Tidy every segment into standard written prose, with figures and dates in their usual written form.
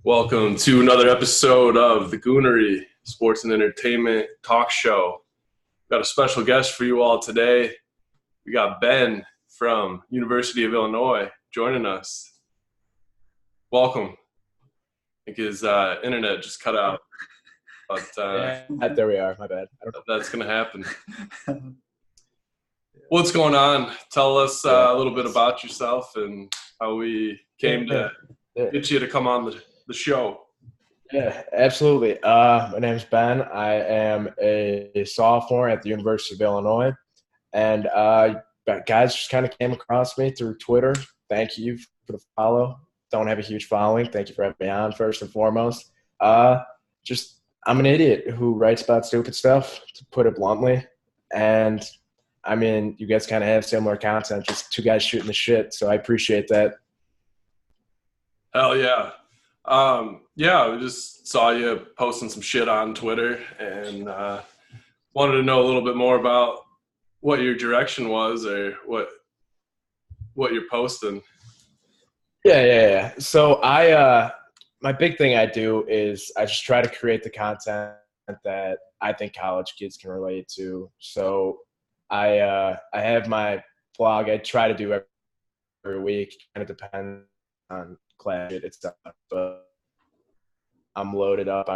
Welcome to another episode of the Goonery Sports and Entertainment Talk Show. Got a special guest for you all today. We got Ben from University of Illinois joining us. Welcome. I think his internet just cut out, but there we are. My bad. That's going to happen. What's going on? Tell us a little bit about yourself and how we came to get you to come on the show. Yeah, absolutely. My name is Ben. I am a sophomore at the University of Illinois. And guys just kind of came across me through Twitter. Thank you for the follow. Don't have a huge following. Thank you for having me on, first and foremost. I'm an idiot who writes about stupid stuff, to put it bluntly. And, I mean, you guys kind of have similar content, just two guys shooting the shit. So I appreciate that. Hell yeah. We just saw you posting some shit on Twitter and wanted to know a little bit more about what your direction was or what you're posting. Yeah. So my big thing I do is I just try to create the content that I think college kids can relate to. So I have my blog I try to do every week, and it depends on class itself, but I'm loaded up.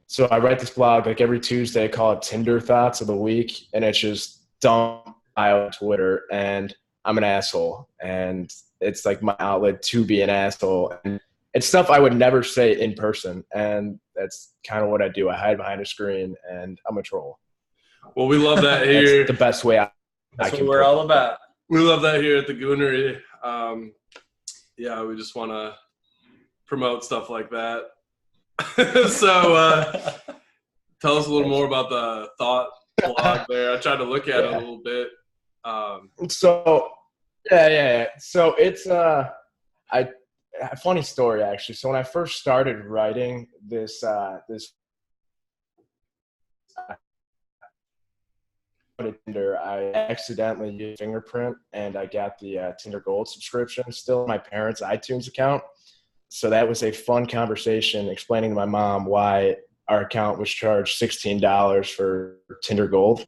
So I write this blog like every Tuesday. I call it Tinder Thoughts of the Week, and it's just dump bio on Twitter, and I'm an asshole, and it's like my outlet to be an asshole. And it's stuff I would never say in person, and that's kind of what I do. I hide behind a screen, and I'm a troll. Well, we love that here. That's the best way That's what we're all about. We love that here at the Goonery. We just want to promote stuff like that. So tell us a little more about the thought blog there. I tried to look at it a little bit. So it's a funny story, actually. So when I first started writing this Tinder, I accidentally used Fingerprint, and I got the Tinder Gold subscription still in my parents' iTunes account. So that was a fun conversation explaining to my mom why our account was charged $16 for Tinder Gold.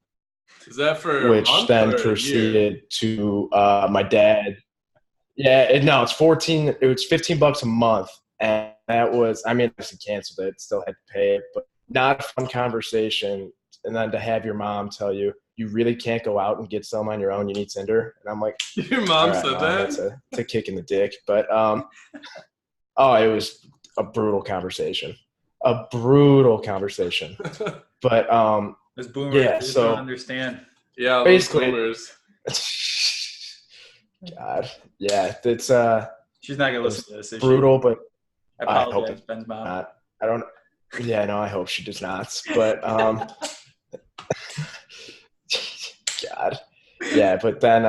Is that for which a month then or proceeded to my dad. Yeah, it's 14. It was $15 a month, and that was. I mean, I canceled it. Still had to pay it, but not a fun conversation. And then to have your mom tell you, you really can't go out and get some on your own. You need Tinder. And I'm like, your mom said that? It's a kick in the dick. But, it was a brutal conversation. But, Those boomers don't understand. Yeah, basically, boomers. God. Yeah, it's she's not going to listen to this. Brutal, but I hope it's Ben's mom. Not. I don't – yeah, no, I hope she does not. But God. Yeah, but then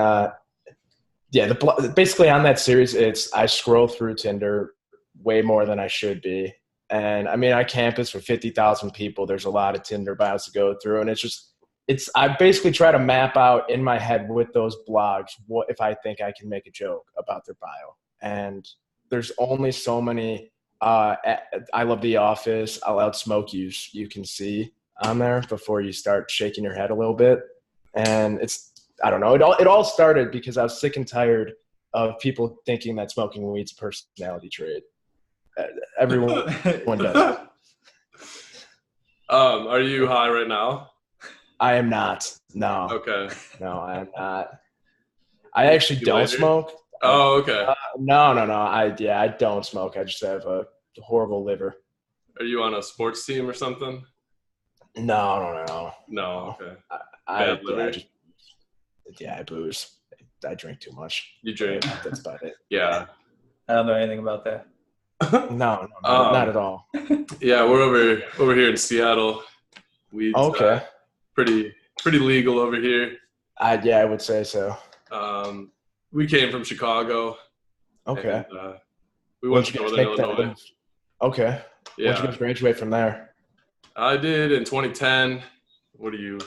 basically on that series, I scroll through Tinder way more than I should be. And I mean, I campus for 50,000 people. There's a lot of Tinder bios to go through, and I basically try to map out in my head with those blogs what if I think I can make a joke about their bio. And there's only so many I love The Office, I'll outsmoke you can see on there before you start shaking your head a little bit. And I don't know, it all started because I was sick and tired of people thinking that smoking weed's a personality trait. Everyone does it. Are you high right now? I am not. No. Okay. No, I am not. I actually don't smoke. Oh, okay. No. I don't smoke. I just have a horrible liver. Are you on a sports team or something? No. No, okay. I booze. I drink too much. You drink? That's about it. Yeah. I don't know anything about that. No, not at all. Yeah, we're over here in Seattle. Weed's pretty legal over here. I would say so. We came from Chicago. Okay. And, we went to Northern Illinois. Okay. Yeah. When did you guys graduate from there? I did in 2010. What are you?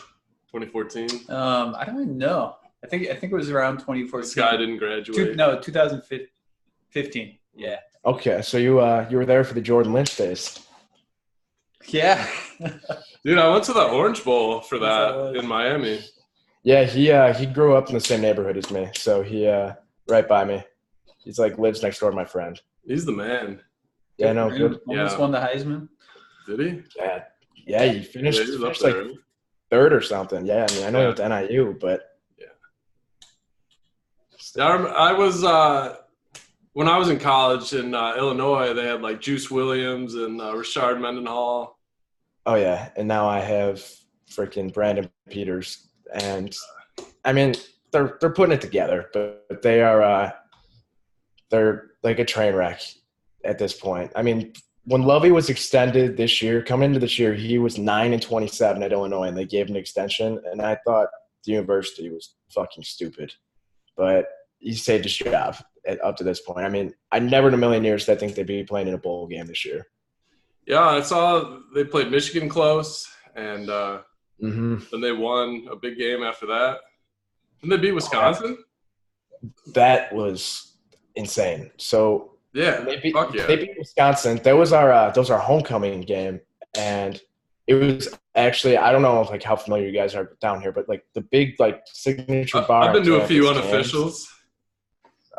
2014? I don't even know. I think it was around 2014. This guy didn't graduate. 2015. Yeah. Okay, so you were there for the Jordan Lynch days. Yeah. Dude, I went to the Orange Bowl for Yes, I that was. in Miami. Yeah, he grew up in the same neighborhood as me, so he right by me. He's like lives next door to my friend. He's the man. Yeah, Good no, for him. good. Almost Yeah. won the Heisman. Did he? Yeah, he Yeah, finished, he was up like there. Right? third or something. Yeah, I mean, I know he Yeah. went to NIU, but Yeah. I was when I was in college in Illinois. They had like Juice Williams and Rashard Mendenhall. Oh yeah, and now I have freaking Brandon Peters, and I mean they're putting it together, but they are they're like a train wreck at this point. I mean, when Lovey was extended this year, coming into this year, he was 9-27 at Illinois, and they gave him an extension, and I thought the university was fucking stupid, but he saved his job up to this point. I mean, I never in a million years did I think they'd be playing in a bowl game this year. Yeah, I saw they played Michigan close, and Mm-hmm. then they won a big game after that. Didn't they beat Wisconsin? That was insane. So Yeah, fuck yeah. they beat Wisconsin. That was our homecoming game, and it was actually, I don't know like how familiar you guys are down here, but like the big like signature bar. I've been to a few Cam's. unofficials.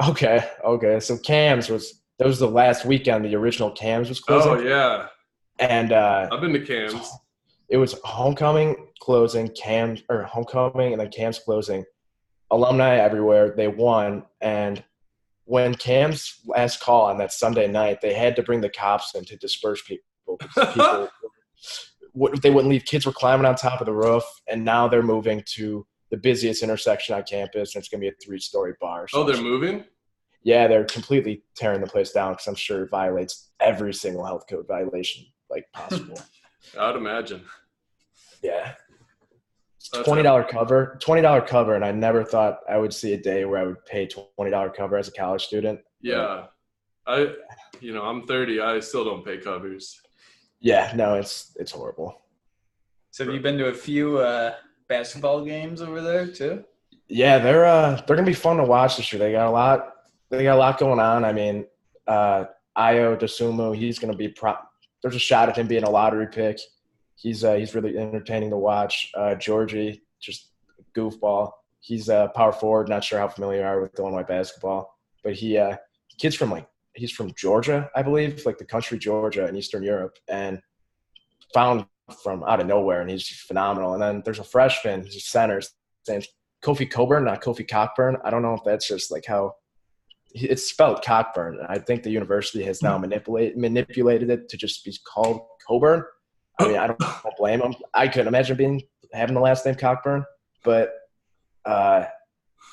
Okay. So Cam's that was the last weekend. The original Cam's was closing. Oh yeah, and I've been to Cam's. It was homecoming, closing, homecoming, and then Cam's closing. Alumni everywhere. They won, and when Cam's last call on that Sunday night, they had to bring the cops in to disperse people because people they wouldn't leave. Kids were climbing on top of the roof, and now they're moving to the busiest intersection on campus, and it's going to be a 3-story bar. Oh, they're moving? Yeah, they're completely tearing the place down because I'm sure it violates every single health code violation like possible. I'd imagine. Yeah. $20 cover, and I never thought I would see a day where I would pay $20 cover as a college student. Yeah. I'm 30. I still don't pay covers. Yeah, no, it's horrible. So have you been to a few basketball games over there too? Yeah, they're gonna be fun to watch this year. They got a lot going on. I mean, Io Dosunmu, he's gonna be there's a shot at him being a lottery pick. He's really entertaining to watch. Georgie, just a goofball. He's a power forward. Not sure how familiar you are with Illinois basketball, but he's from Georgia, I believe, like the country Georgia in Eastern Europe, and found from out of nowhere, and he's just phenomenal. And then there's a freshman, he's a center, his name's Kofi Coburn, not Kofi Cockburn. I don't know if that's just like how it's spelled Cockburn. I think the university has now manipulated it to just be called Coburn. I mean, I don't blame him. I couldn't imagine having the last name Cockburn, but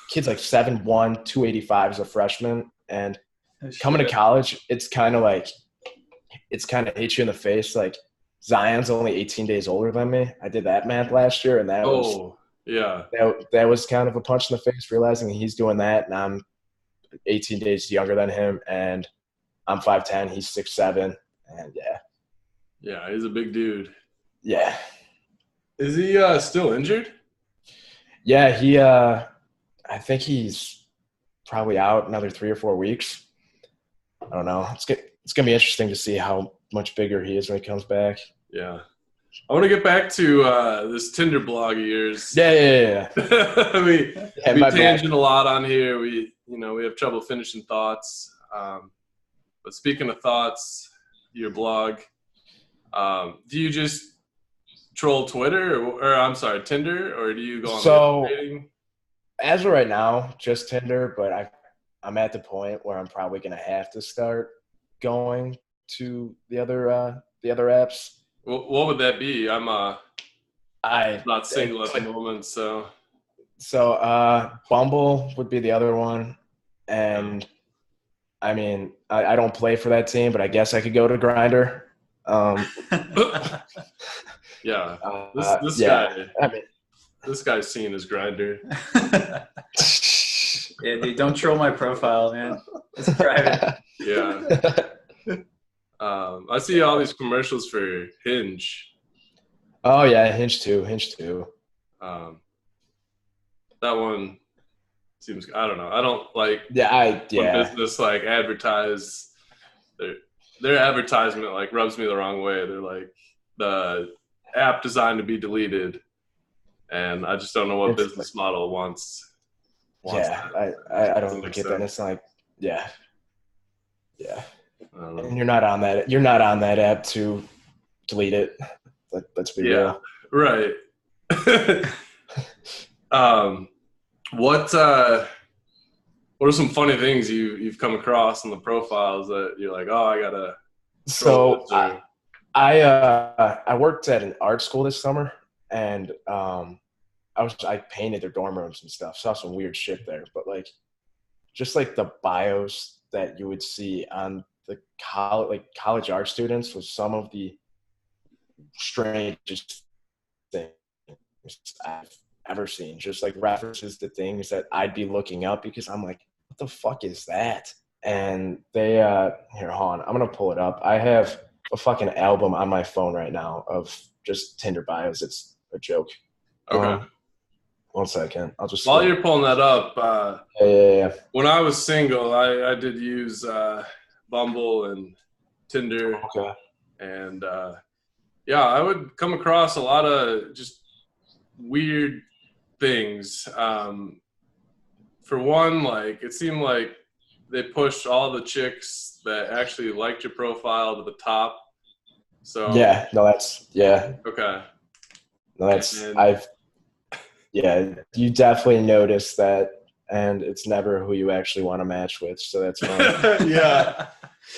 kid's like 7'1", 285 as a freshman, and coming to college, it's kind of hits you in the face. Like Zion's only 18 days older than me. I did that math last year, and that was kind of a punch in the face, realizing he's doing that, and I'm 18 days younger than him, and I'm 5'10", he's 6'7", and yeah. Yeah, he's a big dude. Yeah. Is he still injured? Yeah, I think he's probably out another 3 or 4 weeks. I don't know. It's gonna be interesting to see how much bigger he is when he comes back. Yeah. I want to get back to this Tinder blog of yours. Yeah. we tangent a lot on here. We have trouble finishing thoughts. But speaking of thoughts, your blog, do you just troll Twitter or I'm sorry, Tinder, or do you go on dating? As of right now, just Tinder, but I'm at the point where I'm probably gonna have to start going to the other apps. What would that be? I'm not single at the moment, so. So Bumble would be the other one, and I mean I don't play for that team, but I guess I could go to Grindr. Yeah, this guy. I mean, this guy's seen his Grindr. Yeah, dude, don't troll my profile, man. It's private. Yeah. I see all these commercials for Hinge. Oh yeah, Hinge too. That one seems. I don't know. I don't like. Yeah. When business like advertise their advertisement like rubs me the wrong way. They're like the app designed to be deleted, and I just don't know what business model wants yeah, that. I don't get that. It's like, yeah. I don't know. And you're not on that. You're not on that app to delete it. Let's be real. Right. What are some funny things you've come across in the profiles that you're like, oh, I gotta. So I worked at an art school this summer, and I painted their dorm rooms and stuff. Saw some weird shit there, but like, just like the bios that you would see on the college art students was some of the strangest things I've ever seen. Just like references to things that I'd be looking up because I'm like, what the fuck is that? And they here, hold on, I'm gonna pull it up. I have a fucking album on my phone right now of just Tinder bios. It's a joke. Okay. 1 second. I'll just while you're pulling that up. Yeah. When I was single, I did use Bumble and Tinder. Okay. And I would come across a lot of just weird things. For one, like it seemed like they pushed all the chicks that actually liked your profile to the top. So okay. You definitely noticed that, and it's never who you actually want to match with. So that's fine. Yeah.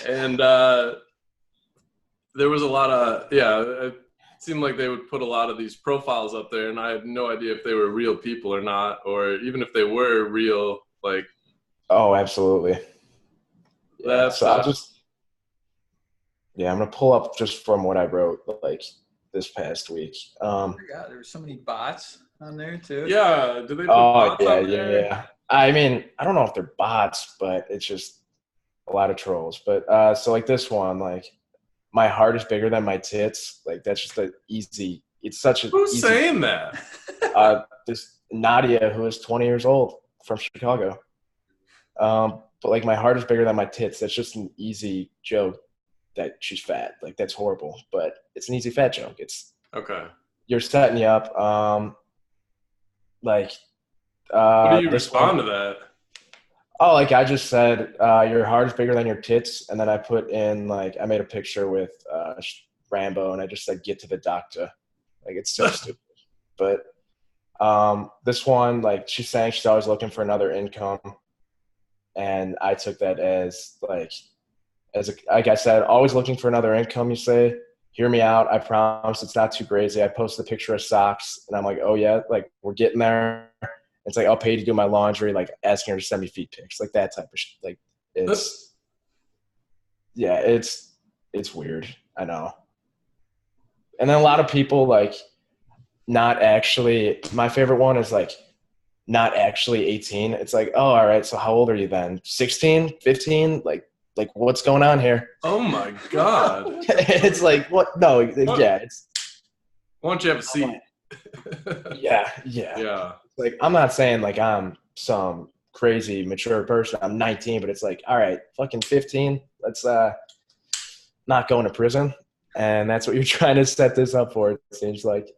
And there was a lot of it seemed like they would put a lot of these profiles up there, and I had no idea if they were real people or not, or even if they were real, like. Oh, absolutely. Yeah, so I'm gonna pull up just from what I wrote like this past week. I forgot there were so many bots on there too. Yeah, do they put bots on there? Yeah. I mean, I don't know if they're bots, but it's just a lot of trolls. But so like this one, like my heart is bigger than my tits. Like that's just it's such a Who's saying that? This Nadia, who is 20 years old from Chicago. But like my heart is bigger than my tits. That's just an easy joke that she's fat. Like that's horrible, but it's an easy fat joke. It's okay. You're setting you up. What do you respond to that? Oh, like I just said, your heart is bigger than your tits, and then I put in like I made a picture with Rambo, and I just said, "Get to the doctor." Like it's so stupid. But this one, like she's saying she's always looking for another income, and I took that as like I said, always looking for another income. You say, hear me out. I promise it's not too crazy. I posted a picture of socks, and I'm like, oh yeah, like we're getting there. It's like I'll pay you to do my laundry, like asking her to send me feet pics, like that type of shit. Like it's weird. I know. And then a lot of people like not actually. My favorite one is like not actually 18. It's like, oh, all right. So how old are you then? 16, 15? Like what's going on here? Oh my God. It's like what? No, what? Yeah. It's. Why don't you have a seat? Yeah. Like I'm not saying like I'm some crazy mature person. I'm 19, but it's like, all right, fucking 15. Let's not go into prison. And that's what you're trying to set this up for, it seems like.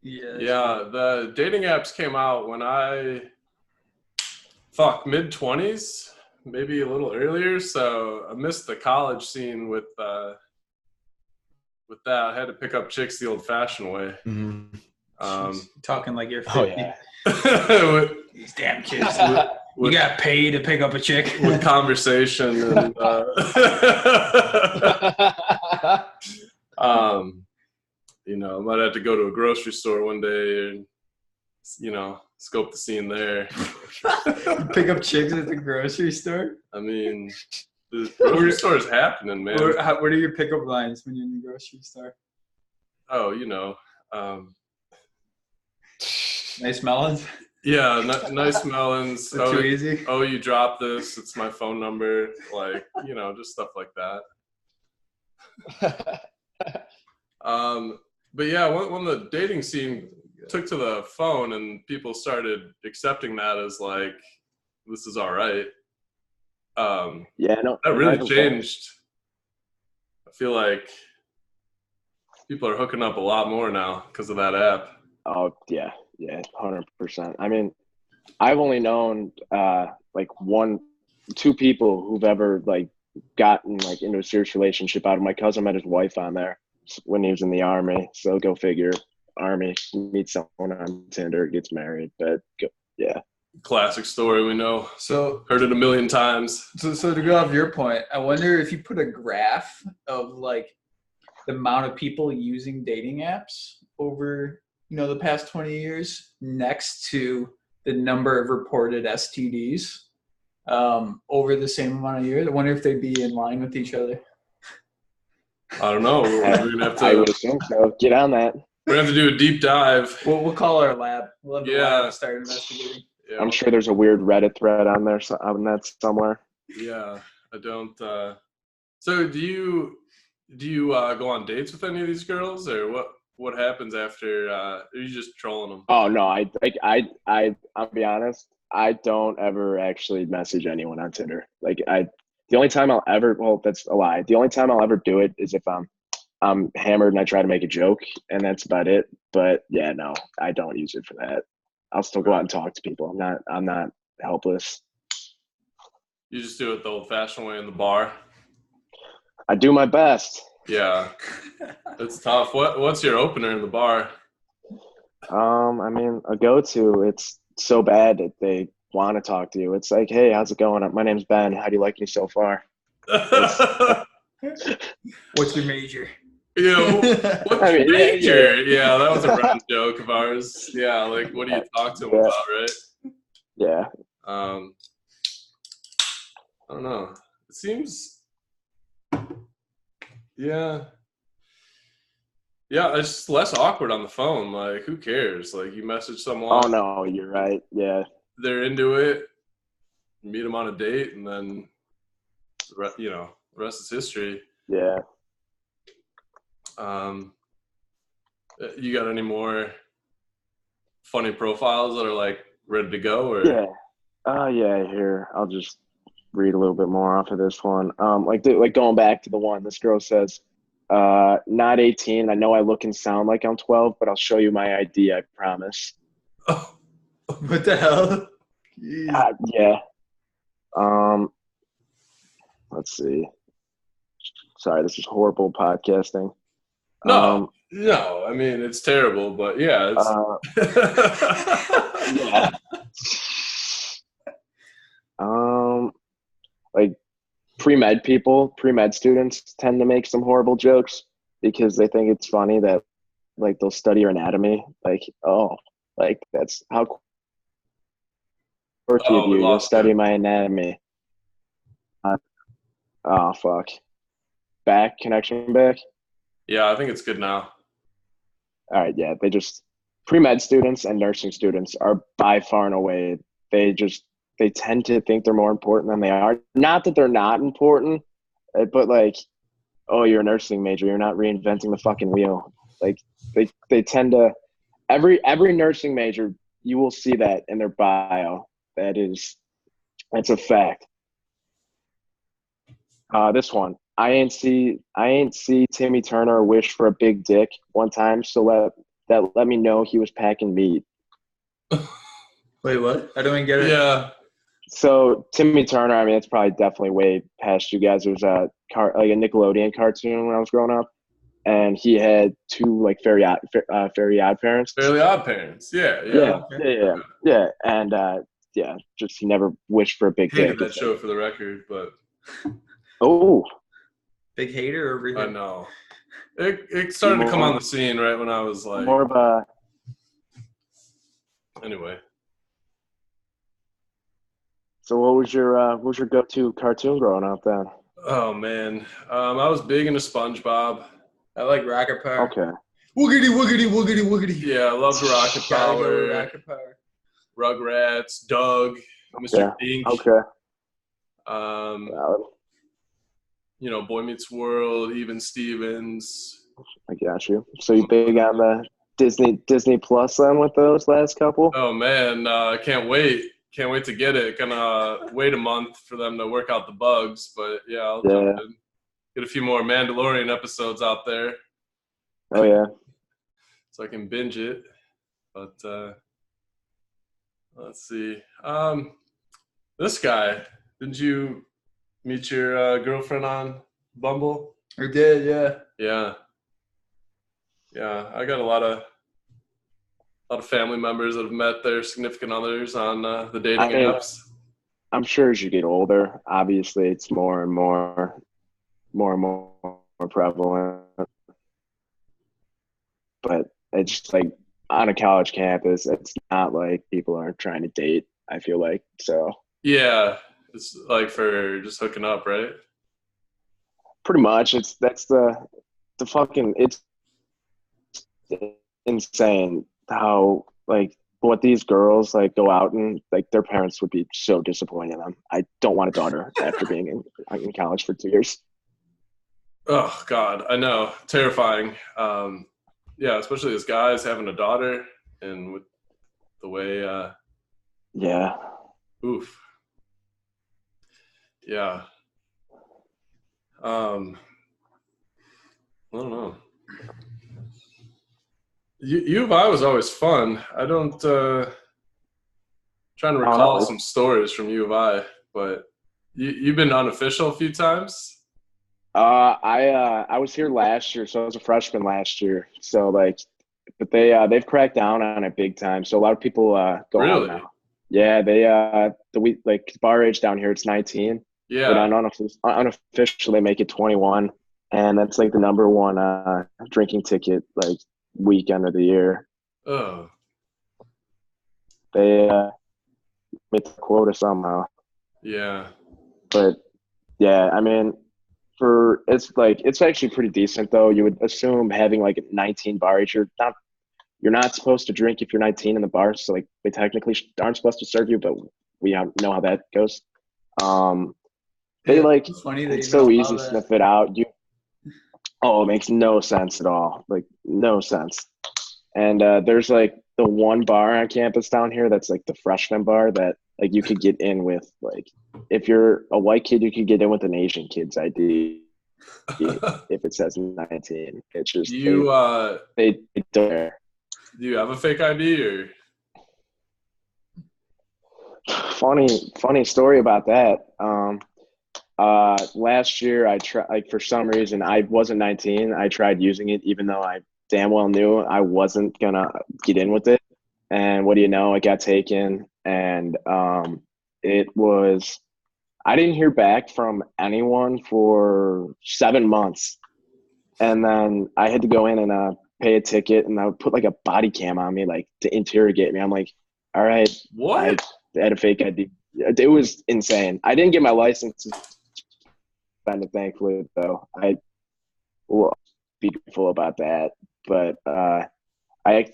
Yeah, the dating apps came out when mid-20s, maybe a little earlier. So I missed the college scene with that. I had to pick up chicks the old-fashioned way. Mm-hmm. Talking like you're 50. Oh, yeah. These damn kids. You got paid to pick up a chick. With conversation and I might have to go to a grocery store one day and scope the scene there. You pick up chicks at the grocery store? I mean, the grocery store is happening, man. What are your pickup lines when you're in the grocery store? Oh, nice melons? Yeah, nice melons. Too easy? Oh, you dropped this. It's my phone number. Like, just stuff like that. But yeah, when the dating scene took to the phone and people started accepting that as like, this is all right. That really changed feel like people are hooking up a lot more now because of that app. Oh yeah, 100%. I mean, I've only known like two people who've ever like gotten like into a serious relationship out of. My cousin met his wife on there when he was in the army. So go figure, army, meets someone on Tinder, gets married. But yeah. Classic story, we know. So heard it a million times. So to go off your point, I wonder if you put a graph of like the amount of people using dating apps over, the past 20 years next to the number of reported STDs over the same amount of years. I wonder if they'd be in line with each other. I don't know. We're gonna have to. I would assume so. Get on that. We're gonna have to do a deep dive. We'll call our lab. We'll have the lab start investigating. Yeah. I'm sure there's a weird Reddit thread on there on that somewhere. Yeah, I don't. So do you go on dates with any of these girls, or what happens after? Are you just trolling them? Oh no, I'll be honest. I don't ever actually message anyone on Tinder. Like the only time I'll ever, well, that's a lie. The only time I'll ever do it is if I'm hammered and I try to make a joke, and that's about it. But yeah, no, I don't use it for that. I'll still go out and talk to people. I'm not helpless. You just do it the old-fashioned way in the bar. I do my best. Yeah, it's tough. What's your opener in the bar? I mean, a go-to. It's so bad that they want to talk to you. It's like, hey, how's it going? My name's Ben. How do you like me so far? What's your major? Yeah, what's your major? Yeah, that was a round joke of ours. Yeah, like, what do you talk to them about, right? Yeah. I don't know. It seems, yeah, it's just less awkward on the phone. Like, who cares? Like, you message someone. Oh no, you're right. Yeah. They're into it. You meet them on a date, and then, the rest is history. Yeah. You got any more funny profiles that are like ready to go? Or yeah. Here, I'll just read a little bit more off of this one. Like going back to the one, this girl says, not 18. I know I look and sound like I'm 12, but I'll show you my ID. I promise. Oh, what the hell? Yeah. Let's see. Sorry, this is horrible podcasting. No. I mean, it's terrible, but yeah. Yeah. Like pre-med students tend to make some horrible jokes because they think it's funny that like they'll study your anatomy. Like, like that's how quirky of you. You'll study my anatomy. Oh fuck. Connection back. Yeah, I think it's good now. All right, yeah. They just pre-med students and nursing students are by far and away. They tend to think they're more important than they are. Not that they're not important, but like, oh, you're a nursing major. You're not reinventing the fucking wheel. Like they tend to every nursing major, you will see that in their bio. That's a fact. This one. I ain't see Timmy Turner wish for a big dick one time, so let me know he was packing meat. Wait, what? I don't even get it. Yeah. So Timmy Turner, I mean, it's probably definitely way past you guys. It was like a Nickelodeon cartoon when I was growing up, and he had two like Fairly Odd Parents. Fairly Odd Parents. Yeah. And just he never wished for a big dick. Hated that show for the record, but. Oh. Big hater over here. I know. It started to come on the scene right when I was like. More of a. Anyway. So what was your go-to cartoon growing up then? Oh man, I was big into SpongeBob. I like Rocket Power. Okay. Woogity woogity woogity woogity. Yeah, I loved Rocket Power. Rocket Power. Rugrats, Doug, Mr. Pink. Okay. Boy Meets World, Even Stevens. I got you. So you big on the Disney Plus then with those last couple? Oh man, I can't wait. Can't wait to get it. Gonna wait a month for them to work out the bugs, but yeah, I'll jump in. get a few more Mandalorian episodes out there. Oh yeah. So I can binge it. But let's see. This guy, didn't you meet your girlfriend on Bumble? I did, yeah. Yeah. Yeah, I got a lot of family members that have met their significant others on the dating apps. I'm sure as you get older, obviously it's more and more prevalent. But it's just like on a college campus, it's not like people aren't trying to date, I feel like. So yeah, it's like for just hooking up, right? pretty much that's the fucking, it's insane how like what these girls like go out and like their parents would be so disappointed in them. I don't want a daughter after being in college for 2 years. Oh God, I know, terrifying. Yeah, especially as guys having a daughter and with the way. Yeah. Oof. Yeah. I don't know. U of I was always fun. I don't. Trying to recall some stories from U of I, but you've been unofficial a few times. I was here last year, so I was a freshman last year. So like, but they've cracked down on it big time. So a lot of people go really? out now. Yeah, they like bar age down here it's 19. Yeah. But unofficial they make it 21, and that's like the number one drinking ticket like weekend of the year. Oh. They make the quota somehow. Yeah. But yeah, I mean, it's actually pretty decent though. You would assume having like 19 bar age, you're not supposed to drink if you're 19 in the bar, so like they technically aren't supposed to serve you, but we know how that goes. They like it's funny that it's so easy to sniff it out. It makes no sense at all. Like no sense. And there's like the one bar on campus down here that's like the freshman bar that like you could get in with, like if you're a white kid you could get in with an Asian kid's ID if it says 19. It's just they don't. Do you have a fake ID or? Funny story about that. Last year I tried, like for some reason I wasn't 19. I tried using it even though I damn well knew I wasn't gonna get in with it. And what do you know? It got taken, and it was. I didn't hear back from anyone for 7 months, and then I had to go in and pay a ticket, and I would put like a body cam on me, like to interrogate me. I'm like, all right, what? I had a fake ID. It was insane. I didn't get my license suspended, thankfully, though. I will be grateful about that. But I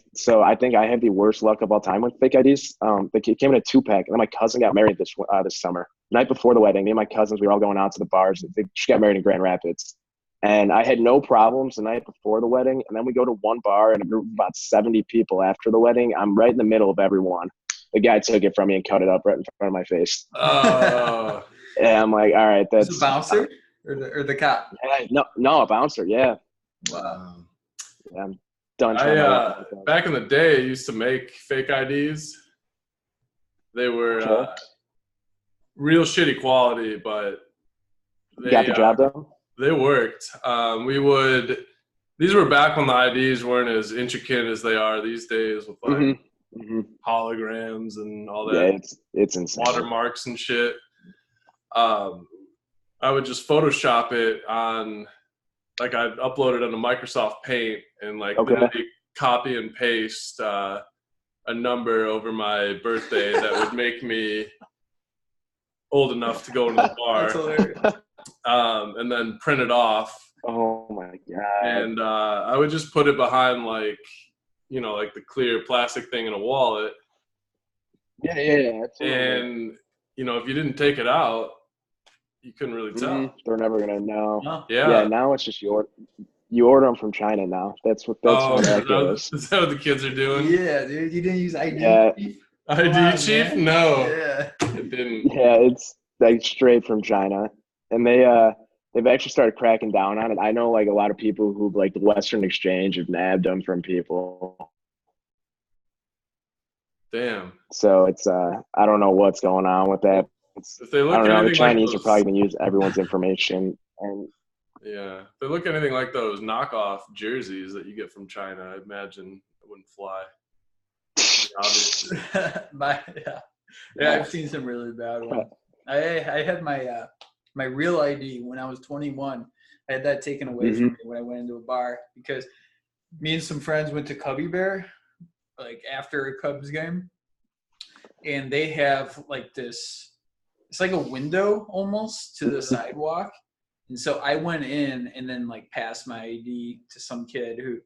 think I had the worst luck of all time with fake IDs. They came in a 2-pack, and then my cousin got married this summer. The night before the wedding, me and my cousins, we were all going out to the bars. She got married in Grand Rapids. And I had no problems the night before the wedding. And then we go to one bar and a group of about 70 people after the wedding. I'm right in the middle of everyone. The guy took it from me and cut it up right in front of my face. Oh. And I'm like, all right, that's a bouncer or the cop. No, a bouncer. Yeah. Wow. Yeah, I'm done. Back in the day, I used to make fake IDs. They were real shitty quality, but they got the job done. They worked. These were back when the IDs weren't as intricate as they are these days with like holograms and all that. Yeah, it's insane. Watermarks and shit. I would just Photoshop it on, like I'd upload it onto Microsoft Paint and like literally copy and paste a number over my birthday that would make me old enough to go into the bar. That's hilarious. And then print it off. Oh my god! And I would just put it behind like the clear plastic thing in a wallet. Yeah, absolutely. And if you didn't take it out, you couldn't really tell. They're never gonna know. Oh. Yeah. Now it's just you order them from China now. That's what that goes. Is that what the kids are doing? Yeah, dude. You didn't use ID. Yeah. ID chief? No. Yeah. It didn't. Yeah, it's like straight from China, and they they've actually started cracking down on it. I know like a lot of people who like the Western Exchange have nabbed them from people. Damn. So it's I don't know what's going on with that. If they I look don't know. The anything like Chinese are those, probably gonna use everyone's information, and yeah, if they look anything like those knockoff jerseys that you get from China, I imagine it wouldn't fly. Obviously. Yeah, I've seen some really bad ones. I had my real ID when I was 21. I had that taken away from me when I went into a bar because me and some friends went to Cubby Bear, like after a Cubs game, and they have like this. It's like a window almost to the sidewalk. And so I went in and then like passed my ID to some kid who,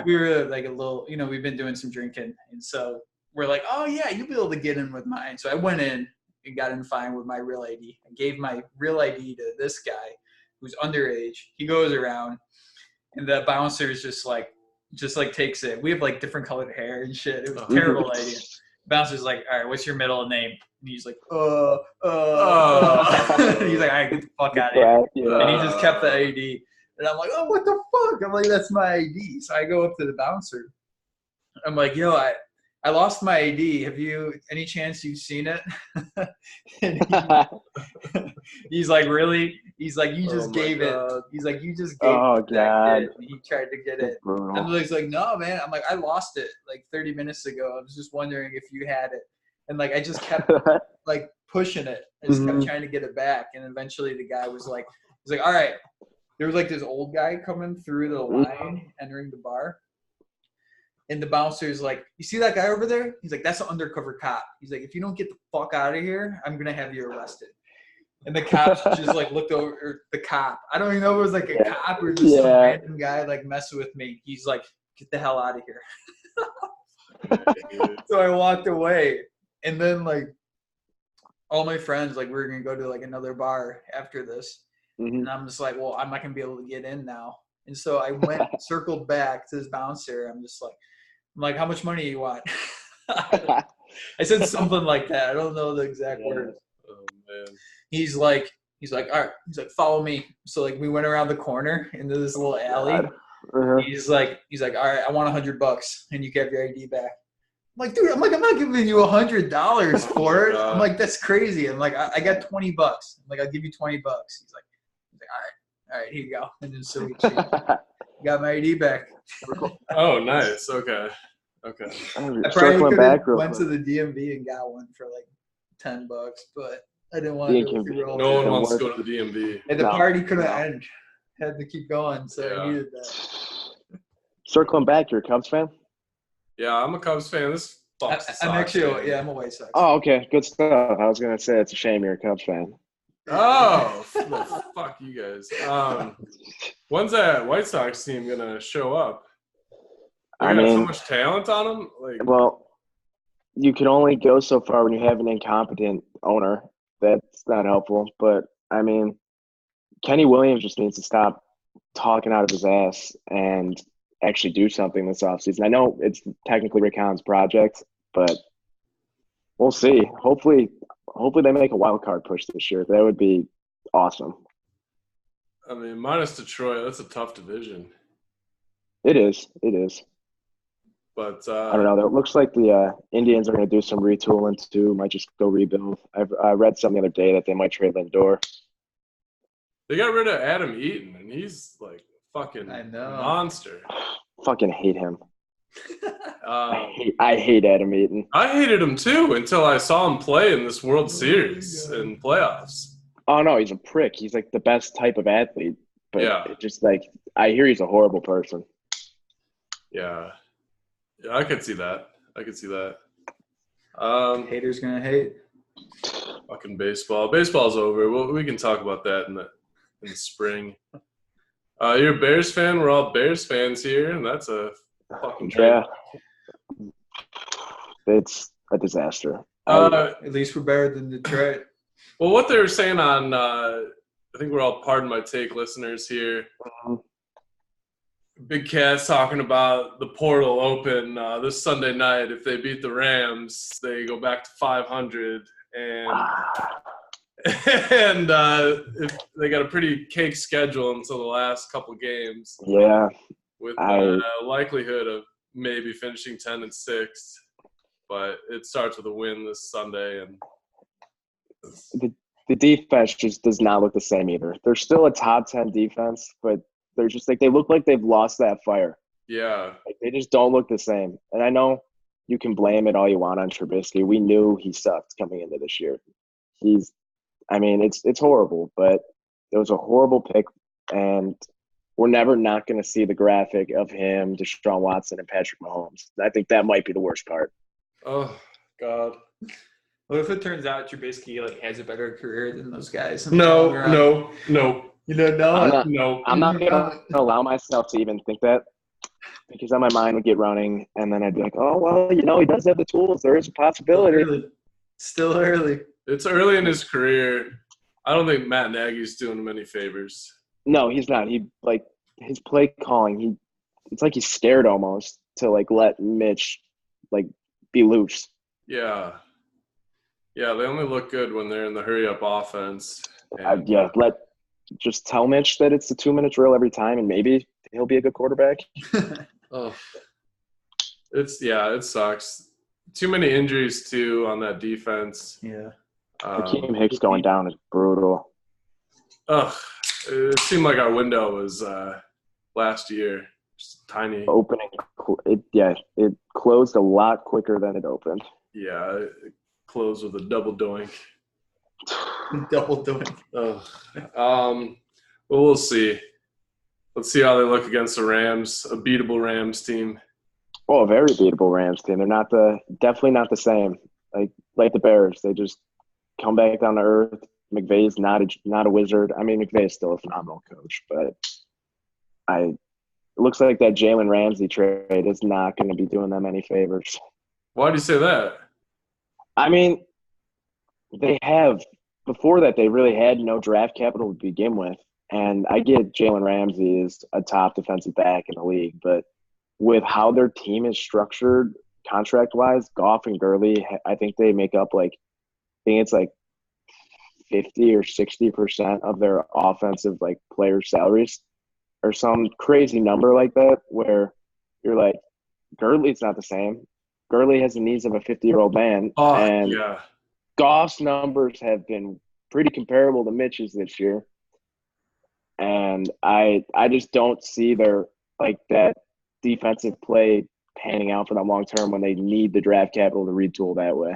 we were like a little, we've been doing some drinking. And so we're like, oh yeah, you'll be able to get in with mine. So I went in and got in fine with my real ID. I gave my real ID to this guy who's underage. He goes around and the bouncer is just like takes it. We have like different colored hair and shit. It was a terrible idea. Bouncer's like, all right, what's your middle name? And he's like, he's like, all right, get the fuck out of here. Yeah. And he just kept the ID. And I'm like, oh, what the fuck? I'm like, that's my ID. So I go up to the bouncer. I'm like, yo, I lost my ID. Have you any chance you've seen it? And he's like, really? He's like, you just gave it. He's like, you just gave it to that kid. And he tried to get it. And he's like, no, man. I'm like, I lost it like 30 minutes ago. I was just wondering if you had it. And like, I just kept like pushing it. I just kept trying to get it back. And eventually the guy was like, he's like, all right. There was like this old guy coming through the line, entering the bar. And the bouncer's like, you see that guy over there? He's like, that's an undercover cop. He's like, if you don't get the fuck out of here, I'm going to have you arrested. And the cops just like looked over, or the cop. I don't even know if it was like a cop or just some random guy like messing with me. He's like, get the hell out of here. So I walked away. And then like all my friends, like we were going to go to like another bar after this. And I'm just like, well, I'm not going to be able to get in now. And so I went, circled back to this bouncer. I'm like, how much money do you want? I said something like that. I don't know the exact words. Oh, man. He's like, all right. He's like, follow me. So like we went around the corner into this little alley. He's like, all right, I want $100 and you can have your ID back. I'm like, dude, I'm not giving you $100 for it. I'm like, that's crazy. I'm like, I got $20. I'm like, I'll give you $20. He's like, all right, here you go. And then so we got my ID back. Oh, nice. Okay. I probably could have went to the DMV and got one for like $10, but I didn't want to go through all No one wants to go to the DMV. And the party couldn't end. Had to keep going, so I needed that. Circling back, you're a Cubs fan? Yeah, I'm a Cubs fan. This fucks I'm actually, I'm a White Sox. Oh, okay. Good stuff. I was going to say it's a shame you're a Cubs fan. Oh, fuck you guys. When's that White Sox team going to show up? They got so much talent on them. Like, well, you can only go so far when you have an incompetent owner. That's not helpful. But, I mean, Kenny Williams just needs to stop talking out of his ass and actually do something this offseason. I know it's technically Rick Hahn's project, but we'll see. Hopefully they make a wild card push this year. That would be awesome. I mean, minus Detroit, that's a tough division. It is. But I don't know. It looks like the Indians are going to do some retooling too. Might just go rebuild. I read something the other day that they might trade Lindor. They got rid of Adam Eaton, and he's like fucking monster. Fucking hate him. I hate Adam Eaton. I hated him too until I saw him play in this World Series and playoffs. Oh no, he's a prick. He's like the best type of athlete, but it's just like I hear he's a horrible person. Yeah, I could see that. Haters gonna hate. Fucking baseball. Baseball's over. We can talk about that in the spring. You're a Bears fan. We're all Bears fans here, and that's a fucking trade. Yeah. It's a disaster. At least we're better than Detroit. Well, what they were saying on, I think we're all Pardon My Take listeners here. Big Cat's talking about the portal open this Sunday night. If they beat the Rams, they go back to 500. And And they got a pretty cake schedule until the last couple games. Yeah. With the likelihood of maybe finishing 10-6, but it starts with a win this Sunday. And the defense just does not look the same either. They're still a top 10 defense, but they're just like they look like they've lost that fire. Yeah, like, they just don't look the same. And I know you can blame it all you want on Trubisky. We knew he sucked coming into this year. It's horrible, but it was a horrible pick, and we're never not going to see the graphic of him, Deshaun Watson, and Patrick Mahomes. I think that might be the worst part. Oh, God. What if it turns out Trubisky has a better career than those guys? No. You don't know? I'm not going to allow myself to even think that, because then my mind would get running, and then I'd be like, oh, well, he does have the tools. There is a possibility. Still early. It's early in his career. I don't think Matt Nagy's doing him any favors. No, he's not. His play calling, it's like he's scared almost to let Mitch be loose. Yeah. Yeah, they only look good when they're in the hurry up offense. Just tell Mitch that it's a 2-minute drill every time, and maybe he'll be a good quarterback. It sucks. Too many injuries too on that defense. Yeah. Hakeem Hicks going down is brutal. It seemed like our window was last year. Just tiny. Opening. It closed a lot quicker than it opened. Yeah, it closed with a double doink. Double doink. Well, we'll see. Let's see how they look against the Rams, a beatable Rams team. Oh, a very beatable Rams team. They're definitely not the same. Like the Bears, they just come back down to earth. McVay's not a wizard. I mean, McVay is still a phenomenal coach, but it looks like that Jalen Ramsey trade is not going to be doing them any favors. Why do you say that? I mean, before that, they really had no draft capital to begin with. And I get Jalen Ramsey is a top defensive back in the league, but with how their team is structured contract-wise, Goff and Gurley, I think they make up 50 or 60% of their offensive player salaries, or some crazy number like that, where you're like, Gurley's not the same. Gurley has the knees of a 50-year-old man, and Goff's numbers have been pretty comparable to Mitch's this year. And I just don't see their that defensive play panning out for them long term when they need the draft capital to retool that way.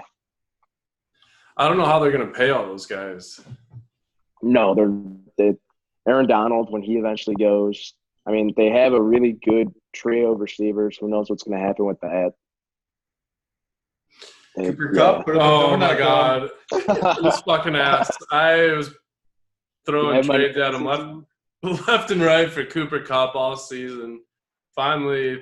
I don't know how they're going to pay all those guys. No, they're Aaron Donald when he eventually goes. I mean, they have a really good trio of receivers. Who knows what's going to happen with that? Cooper Kupp. Oh my God, this fucking ass! I was throwing trades at him left and right for Cooper Kupp all season. Finally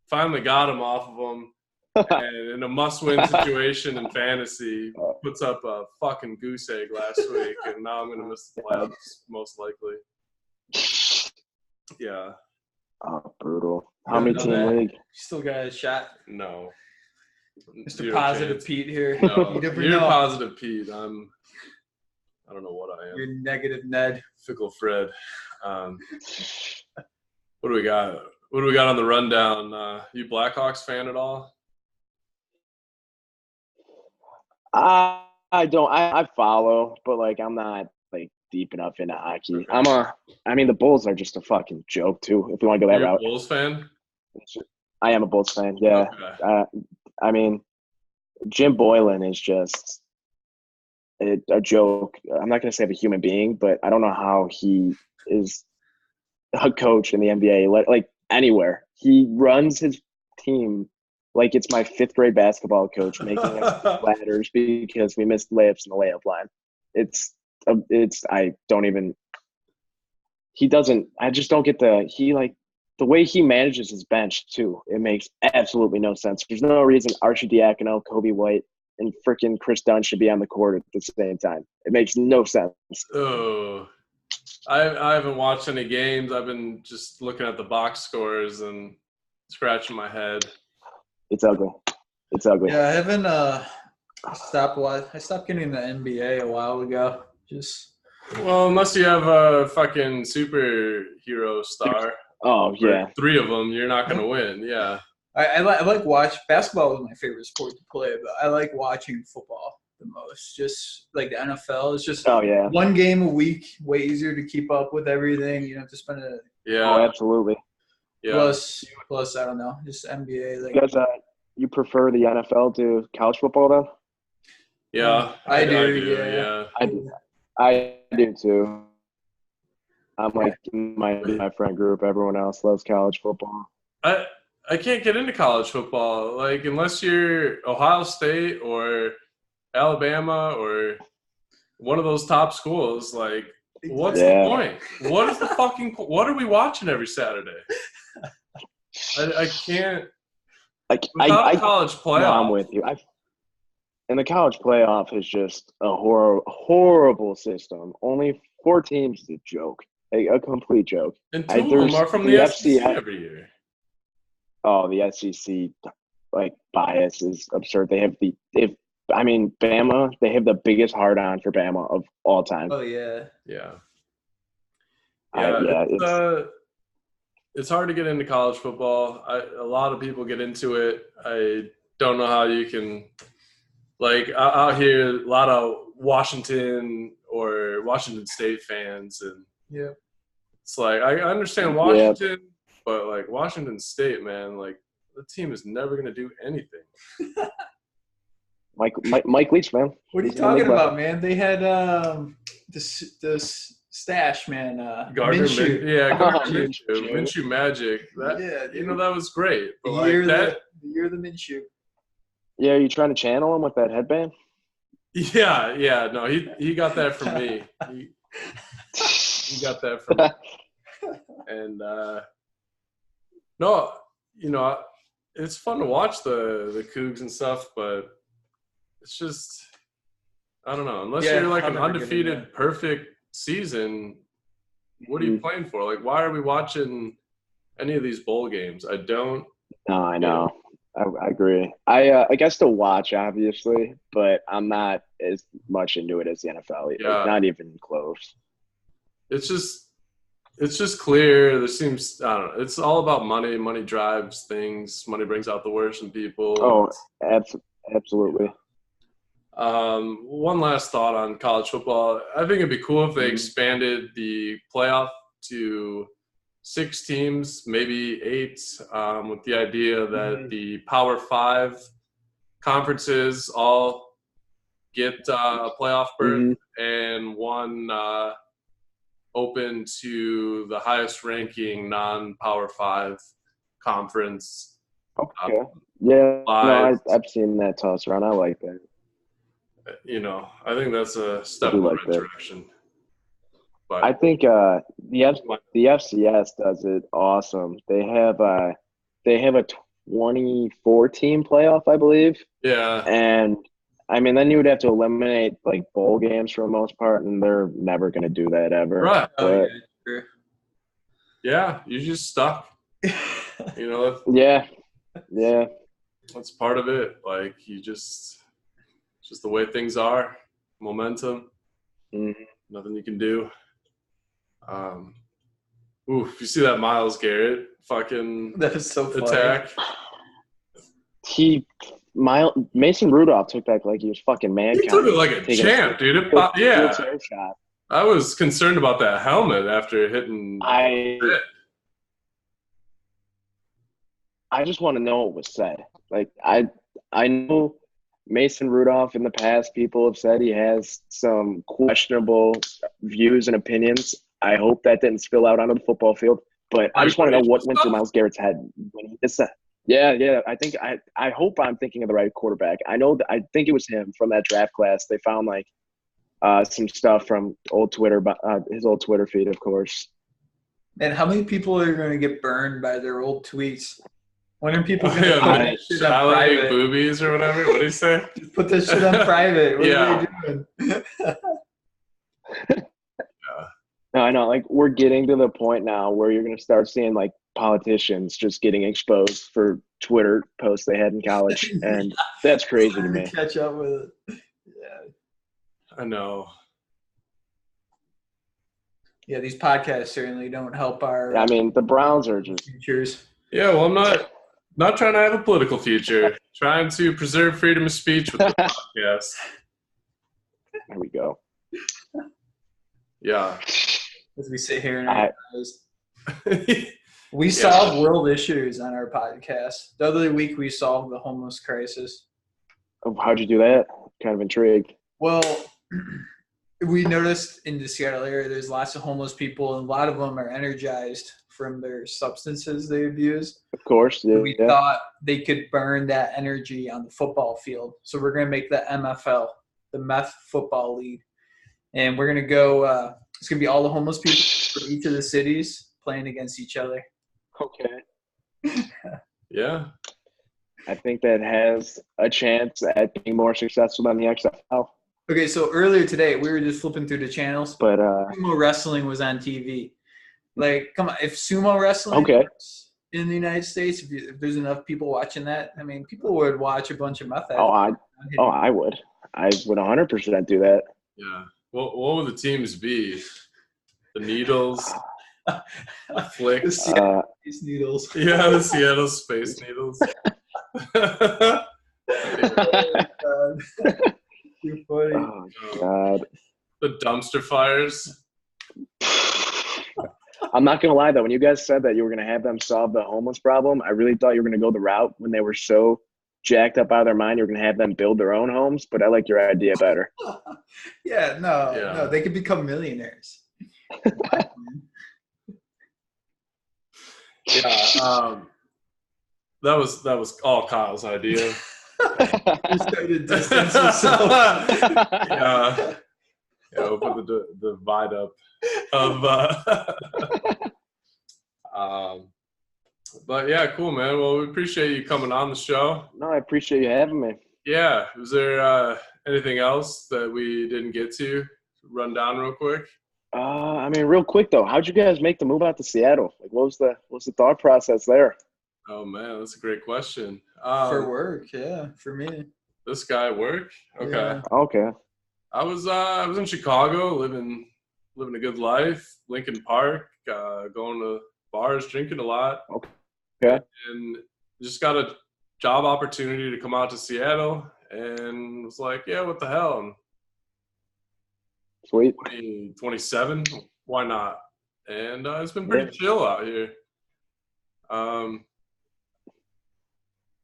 got him off of him. And in a must-win situation in fantasy, puts up a fucking goose egg last week, and now I'm going to miss the playoffs most likely. Yeah. Oh, brutal. How many team league? Still got a shot? No. Mr. Positive Pete here. No. You're Positive Pete. I don't know what I am. You're Negative Ned. Fickle Fred. What do we got? What do we got on the rundown? You Blackhawks fan at all? I don't. I follow, but I'm not deep enough into hockey. Okay. The Bulls are just a fucking joke too. If you want to go that route. You're a Bulls fan? I am a Bulls fan. Yeah. Okay. Jim Boylan is just a joke. I'm not going to say of a human being, but I don't know how he is a coach in the NBA. Anywhere, he runs his team like it's my 5th grade basketball coach making us ladders because we missed layups in the layup line. I just don't get the way he manages his bench too. It makes absolutely no sense. There's no reason Archie Diacono, Kobe White, and freaking Chris Dunn should be on the court at the same time. It makes no sense. Oh, I haven't watched any games. I've been just looking at the box scores and scratching my head. It's ugly. Yeah, I haven't I stopped getting the NBA a while ago. Just Well, unless you have a fucking superhero star, Oh yeah, or 3 of them, you're not gonna win. Yeah. I like watch basketball is my favorite sport to play, but I like watching football the most. Just like the NFL, it's just oh yeah, one game a week, way easier to keep up with everything. You don't have to spend a Yeah. oh absolutely. Yeah. plus I don't know, just NBA. Like Because you prefer the NFL to college football, though? Yeah. I do, Yeah. I do too. I'm like my friend group. Everyone else loves college football. I can't get into college football, like, unless you're Ohio State or Alabama or one of those top schools. Like, what's Yeah. the point? What is the fucking? What are we watching every Saturday? I can't. Like Without a college playoff. No, I'm with you. And the college playoff is just a horrible system. Only 4 teams is a joke, a complete joke. And 2 of them are from the SEC every year. Oh, the SEC like bias is absurd. Bama. They have the biggest hard on for Bama of all time. oh yeah, Yeah. Yeah, It's hard to get into college football. A lot of people get into it. I don't know how you can, like, out here, a lot of Washington State fans, and yeah. it's like I understand Washington, but like Washington State, man, like the team is never gonna do anything. Mike Leach, man. What are you talking about, man? They had this stash, man. Gardner Minshew. Gardner Minshew Magic. That was great. But The year of the Minshew. Yeah, are you trying to channel him with that headband? Yeah. No, he got that from me. He got that from me. And no, it's fun to watch the Cougs and stuff, but it's just, I don't know. Unless you're like an undefeated, perfect season, what are you playing for? Like, why are we watching any of these bowl games? I don't. No, I know. I agree. I guess to watch, obviously, but I'm not as much into it as the NFL. Yeah. Not even close. It's just clear. There seems, I don't know. It's all about money. Money drives things. Money brings out the worst in people. Oh, absolutely. One last thought on college football. I think it'd be cool if they expanded the playoff to 6 teams, maybe 8, with the idea that the Power 5 conferences all get a playoff berth and one open to the highest ranking non-Power 5 conference. Okay. I've seen that toss around. I like that. I think that's a step in the right direction. But I think the FCS does it awesome. They have a 24-team playoff, I believe. Yeah. And then you would have to eliminate like bowl games for the most part, and they're never going to do that ever. Right. But, yeah, you're just stuck. Yeah. That's part of it. Like, it's just the way things are. Momentum. Nothing you can do. You see that Myles Garrett fucking that is so funny. attack? Mason Rudolph took that like he was fucking Mankind. He took it like a champ, dude. I was concerned about that helmet after hitting. I just want to know what was said. Like I know Mason Rudolph in the past, people have said he has some questionable views and opinions. I hope that didn't spill out onto the football field. But I just want to know what went through Myles Garrett's head when he did that. Yeah. I hope I'm thinking of the right quarterback. I think it was him from that draft class. They found like some stuff from old Twitter, his old Twitter feed, of course. And how many people are going to get burned by their old tweets? When are people going to put that shit on private? Boobies or whatever. What do you say? Just put this shit on private. What are they doing? No, I know. Like, we're getting to the point now where you're going to start seeing like politicians just getting exposed for Twitter posts they had in college, and that's crazy to me. Catch up with it. Yeah, I know. Yeah, these podcasts certainly don't help our I mean, the Browns are just futures. Yeah, well, I'm not trying to have a political future. Trying to preserve freedom of speech with the podcast. there we go. Yeah. As we sit here in our house. We Yeah. solve world issues on our podcast. The other week we solved the homeless crisis. Oh, how'd you do that? Kind of intrigued. Well, we noticed in the Seattle area there's lots of homeless people, and a lot of them are energized from their substances they abuse. Of course, yeah. We thought they could burn that energy on the football field. So we're going to make the MFL, the Meth Football League. And we're going to go it's going to be all the homeless people from each of the cities playing against each other. Okay. Yeah. I think that has a chance at being more successful than the XFL. Okay, so earlier today, we were just flipping through the channels. But sumo wrestling was on TV. Like, come on, if sumo wrestling works in the United States, if there's enough people watching that, I mean, people would watch a bunch of meth ads. I would. I would 100% do that. Yeah. What would the teams be? The Needles, the Flicks. The Seattle Space Needles. Yeah, the Seattle Space Needles. Too funny. Oh, God. The dumpster fires. I'm not going to lie, though. When you guys said that you were going to have them solve the homeless problem, I really thought you were going to go the route when they were so jacked up out of their mind, you're going to have them build their own homes. But I like your idea better. No, they could become millionaires. Yeah, that was all Kyle's idea. Yeah, we'll put the divide up of. But yeah, cool, man. Well, we appreciate you coming on the show. No, I appreciate you having me. Yeah, was there anything else that we didn't get to run down real quick? I mean, real quick though, how'd you guys make the move out to Seattle? Like, what was the thought process there? Oh man, that's a great question. For work, yeah, for me. This guy work? Okay. Yeah. Okay. I was in Chicago, living a good life. Lincoln Park, going to bars, drinking a lot. Okay. And just got a job opportunity to come out to Seattle, and was like, yeah, what the hell? I'm Sweet. 27, why not? And it's been pretty chill out here.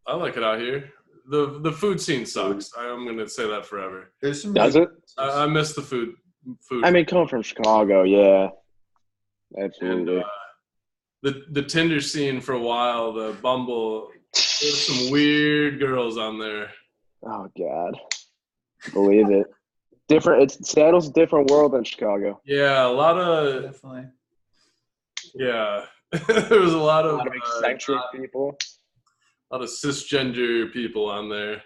I like it out here. The food scene sucks. I'm gonna say that forever. There's some. Does it? I miss the food. I mean, coming from Chicago, yeah, absolutely. And the Tinder scene for a while, the Bumble. There's some weird girls on there. Oh God, believe it. Different. Seattle's a different world than Chicago. Yeah, a lot of Definitely. yeah. There was a lot of eccentric people. A lot of cisgender people on there.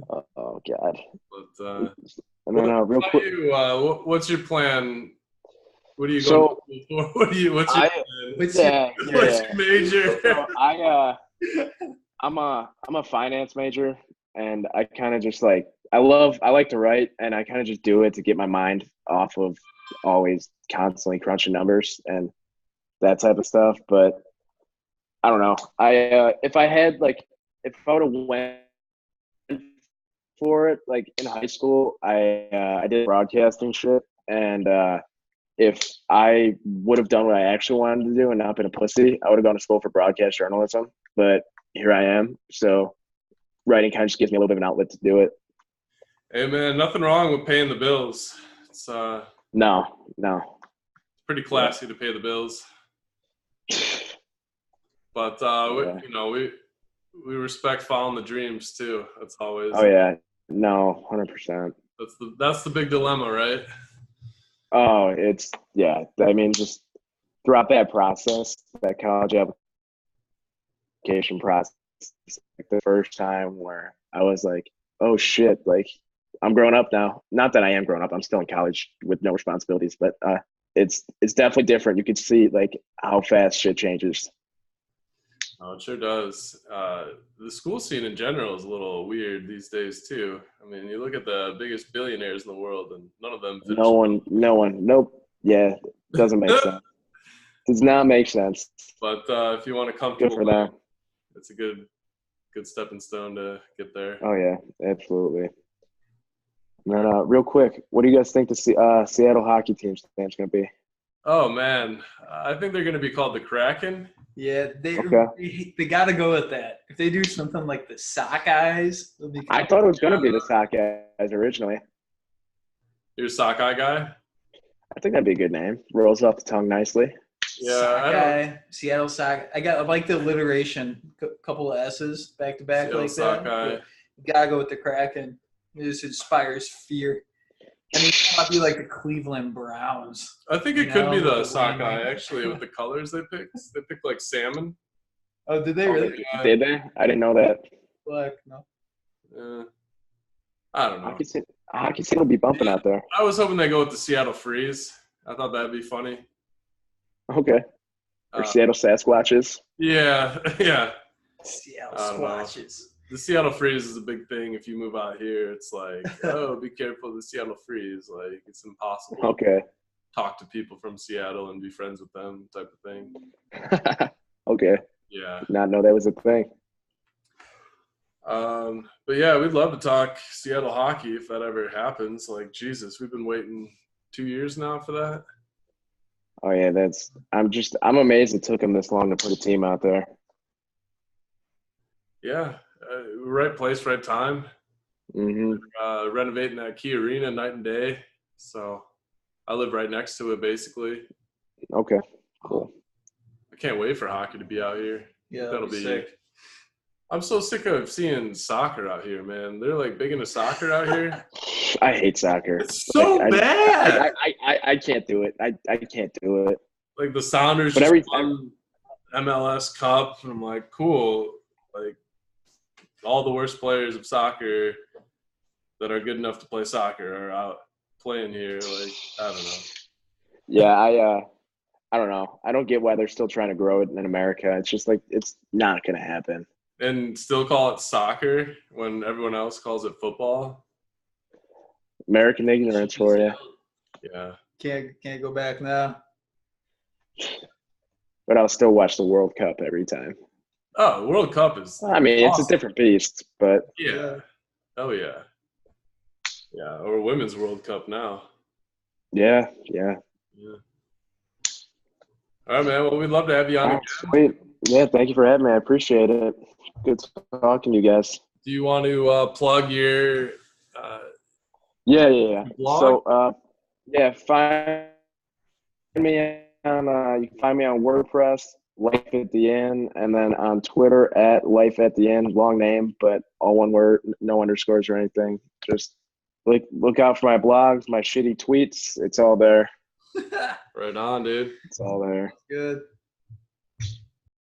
Oh God. But and then what real about quick. you? What's your plan? What are you So, going for? What's your plan? What's What's your major? So I'm a finance major, and I kind of just like I like to write, and I kind of just do it to get my mind off of always constantly crunching numbers and that type of stuff. But I don't know. If I would have went for it like in high school, I did broadcasting shit, and if I would have done what I actually wanted to do and not been a pussy, I would have gone to school for broadcast journalism. But here I am, so writing kind of just gives me a little bit of an outlet to do it. Hey man, nothing wrong with paying the bills. It's No. pretty classy to pay the bills. But we respect following the dreams too. That's always. Oh yeah, no, 100%. That's the big dilemma, right? Oh, I mean, just throughout that process, that college application process, like the first time where I was like, oh shit, like I'm growing up now. Not that I am grown up. I'm still in college with no responsibilities, but it's definitely different. You could see like how fast shit changes. Oh, it sure does. The school scene in general is a little weird these days too. I mean, you look at the biggest billionaires in the world, and none of them finish. No one. Nope. Yeah, doesn't make sense. Does not make sense. But if you want a Good comfortable for life, them. it's a good stepping stone to get there. Oh yeah, absolutely. And then, real quick, what do you guys think the Seattle hockey team's name's going to be? Oh man, I think they're going to be called the Kraken. Yeah, Okay. they got to go with that. If they do something like the Sockeyes, they'll be. I thought it was going to be the Sockeyes originally. You're a Sockeye guy? I think that'd be a good name. Rolls off the tongue nicely. Yeah, Sockeye, I like the alliteration, couple of S's back to back Seattle like Sockeye. that. You gotta go with the Kraken. It just inspires fear. I mean, it might be like the Cleveland Browns. I think it could be the with Sockeye wing. actually with the colors they picked. They picked like salmon. Oh, did they really? Did they? I didn't know that. Black? No. I don't know. Hockey scene will be bumping out there. I was hoping they go with the Seattle Freeze. I thought that'd be funny. Okay. Or Seattle Sasquatches. Yeah, yeah. Seattle I don't know. Squatches. The Seattle Freeze is a big thing. If you move out here, it's like, oh, be careful of the Seattle Freeze. Like, it's impossible Okay. to talk to people from Seattle and be friends with them type of thing. Okay. Yeah. Did not know that was a thing. But yeah, we'd love to talk Seattle hockey if that ever happens. Like, Jesus, we've been waiting 2 years now for that. Oh yeah, I'm amazed it took him this long to put a team out there. Yeah, right place, right time. Mm-hmm. Renovating that Key Arena night and day. So I live right next to it, basically. Okay, cool. I can't wait for hockey to be out here. Yeah, That'll be sick. I'm so sick of seeing soccer out here, man. They're like big into soccer out here. I hate soccer. It's so bad. I can't do it. I can't do it. Like the Sounders But just won MLS Cup, and I'm like, cool. Like all the worst players of soccer that are good enough to play soccer are out playing here. Like, I don't know. Yeah, I don't know. I don't get why they're still trying to grow it in America. It's just like it's not gonna happen. And still call it soccer when everyone else calls it football. American ignorance for you. Yeah. Can't go back now. But I'll still watch the World Cup every time. Oh, the World Cup is I mean, awesome. It's a different beast, but Yeah. Oh, yeah. Yeah, or Women's World Cup now. yeah. All right, man. Well, we'd love to have you on again. Sweet. Yeah, thank you for having me. I appreciate it. Good talking to you guys. Do you want to plug your Yeah. blog? So, find me on you can find me on WordPress, Life at the End, and then on Twitter at Life at the End. Long name, but all one word, no underscores or anything. Just look out for my blogs, my shitty tweets. It's all there. Right on, dude. It's all there. Good.